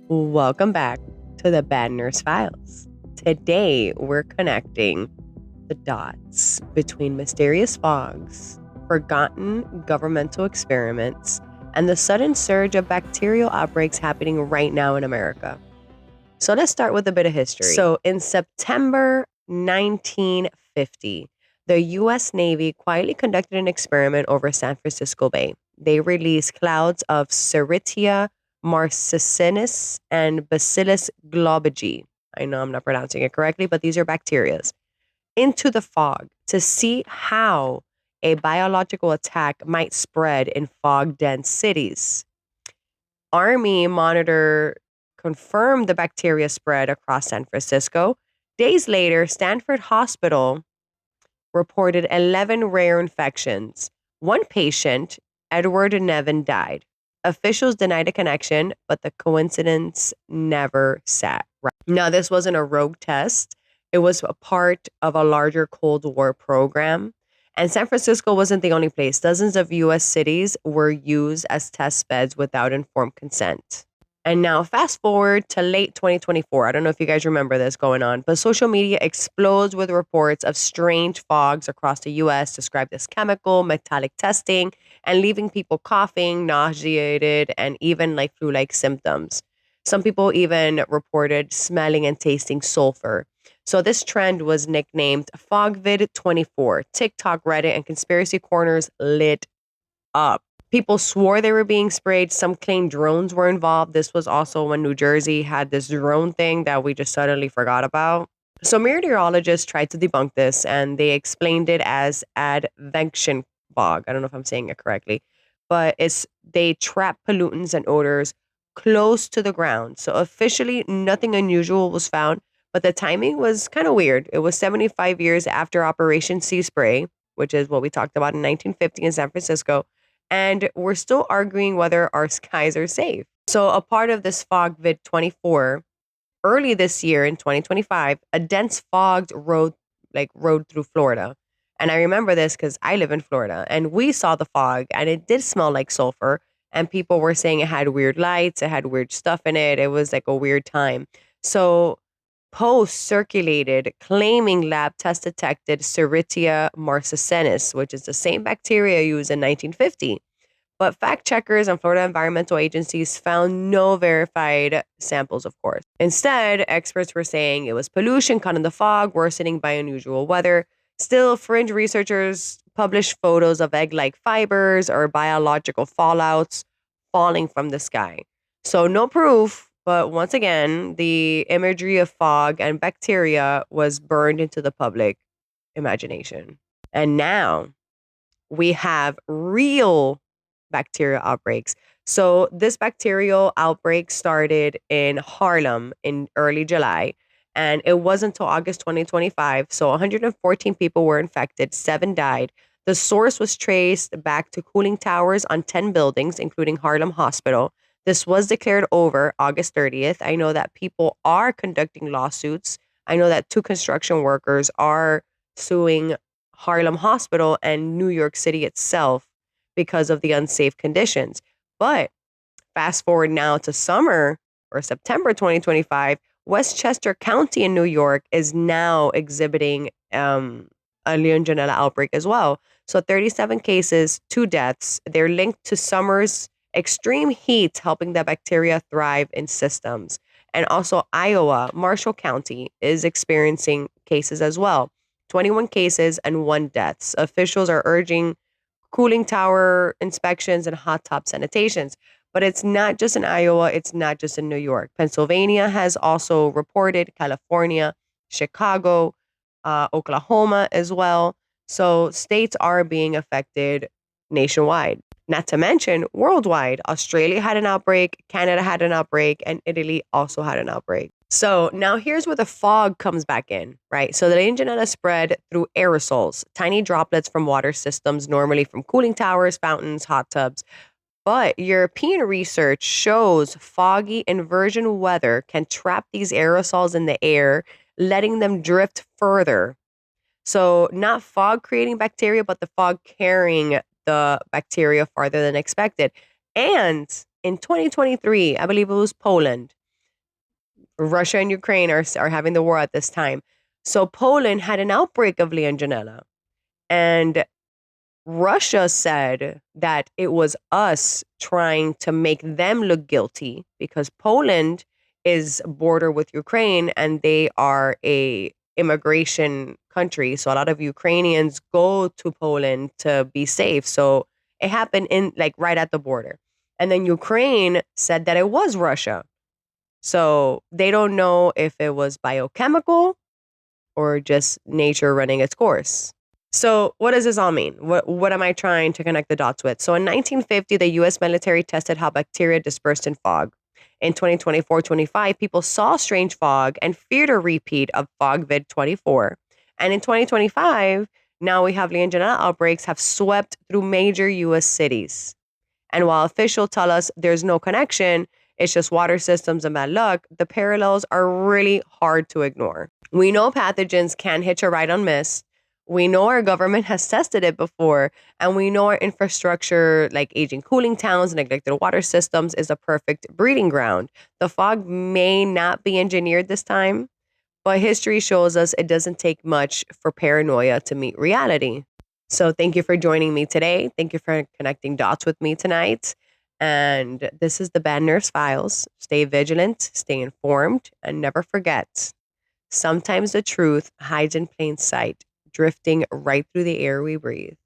Welcome back to the Bad Nurse Files. Today, we're connecting the dots between mysterious fogs, forgotten governmental experiments, and the sudden surge of bacterial outbreaks happening right now in America. So let's start with a bit of history. So in September 1950, the U.S. Navy quietly conducted an experiment over San Francisco Bay. They released clouds of Serratia marcescens and Bacillus globigii. I know I'm not pronouncing it correctly, but these are bacterias into the fog to see how a biological attack might spread in fog-dense cities. Army monitor confirmed the bacteria spread across San Francisco. Days later, Stanford Hospital reported 11 rare infections. One patient, Edward Nevin, died. Officials denied a connection, but the coincidence never sat right. Now, this wasn't a rogue test. It was a part of a larger Cold War program. And San Francisco wasn't the only place. Dozens of U.S. cities were used as test beds without informed consent. And now, fast forward to late 2024. I don't know if you guys remember this going on, but social media explodes with reports of strange fogs across the U.S. described as chemical, metallic testing, and leaving people coughing, nauseated, and even like flu-like symptoms. Some people even reported smelling and tasting sulfur. So this trend was nicknamed FogVid24. TikTok, Reddit, and conspiracy corners lit up. People swore they were being sprayed. Some claimed drones were involved. This was also when New Jersey had this drone thing that we just suddenly forgot about. So meteorologists tried to debunk this, and they explained it as advection fog. I don't know if I'm saying it correctly, but they trap pollutants and odors close to the ground. So officially, nothing unusual was found, but the timing was kind of weird. It was 75 years after Operation Sea Spray, which is what we talked about in 1950 in San Francisco. And we're still arguing whether our skies are safe. So a part of this FogVid24, early this year in 2025, a dense fog rode through Florida. And I remember this because I live in Florida and we saw the fog and it did smell like sulfur. And people were saying it had weird lights, it had weird stuff in it. It was like a weird time. So posts circulated claiming lab tests detected Serratia marcescens, which is the same bacteria used in 1950. But fact checkers and Florida environmental agencies found no verified samples, of course. Instead, experts were saying it was pollution caught in the fog, worsening by unusual weather. Still, fringe researchers published photos of egg-like fibers or biological fallouts falling from the sky. So no proof. But once again, the imagery of fog and bacteria was burned into the public imagination. And now we have real bacterial outbreaks. So this bacterial outbreak started in Harlem in early July, and it wasn't until August 2025. So 114 people were infected, 7 died. The source was traced back to cooling towers on 10 buildings, including Harlem Hospital. This was declared over August 30th. I know that people are conducting lawsuits. I know that 2 construction workers are suing Harlem Hospital and New York City itself because of the unsafe conditions. But fast forward now to summer or September 2025, Westchester County in New York is now exhibiting a Legionella outbreak as well. So 37 cases, 2 deaths. They're linked to summer's extreme heat helping the bacteria thrive in systems. And also Iowa, Marshall County is experiencing cases as well. 21 cases and 1 death. Officials are urging cooling tower inspections and hot tub sanitations. But it's not just in Iowa. It's not just in New York. Pennsylvania has also reported, California, Chicago, Oklahoma as well. So states are being affected nationwide. Not to mention worldwide. Australia had an outbreak, Canada had an outbreak, and Italy also had an outbreak. So now here's where the fog comes back in, right? So the Legionella spread through aerosols, tiny droplets from water systems, normally from cooling towers, fountains, hot tubs. But European research shows foggy inversion weather can trap these aerosols in the air, letting them drift further. So not fog creating bacteria, but the fog carrying the bacteria farther than expected. And in 2023, I believe it was Poland, Russia and Ukraine are having the war at this time. So Poland had an outbreak of Legionella. And Russia said that it was us trying to make them look guilty because Poland is border with Ukraine and they are a immigration country. So a lot of Ukrainians go to Poland to be safe. So it happened in like right at the border. And then Ukraine said that it was Russia. So they don't know if it was biochemical or just nature running its course. So what does this all mean? What am I trying to connect the dots with? So in 1950, the US military tested how bacteria dispersed in fog. In 2024-25, people saw strange fog and feared a repeat of FogVid 24. And in 2025, now we have Legionella outbreaks have swept through major US cities. And while officials tell us there's no connection, it's just water systems and bad luck, the parallels are really hard to ignore. We know pathogens can hitch a ride on mist. We know our government has tested it before, and we know our infrastructure, like aging cooling towns and neglected water systems, is a perfect breeding ground. The fog may not be engineered this time, but history shows us it doesn't take much for paranoia to meet reality. So thank you for joining me today. Thank you for connecting dots with me tonight. And this is the Bad Nurse Files. Stay vigilant, stay informed, and never forget, sometimes the truth hides in plain sight, drifting right through the air we breathe.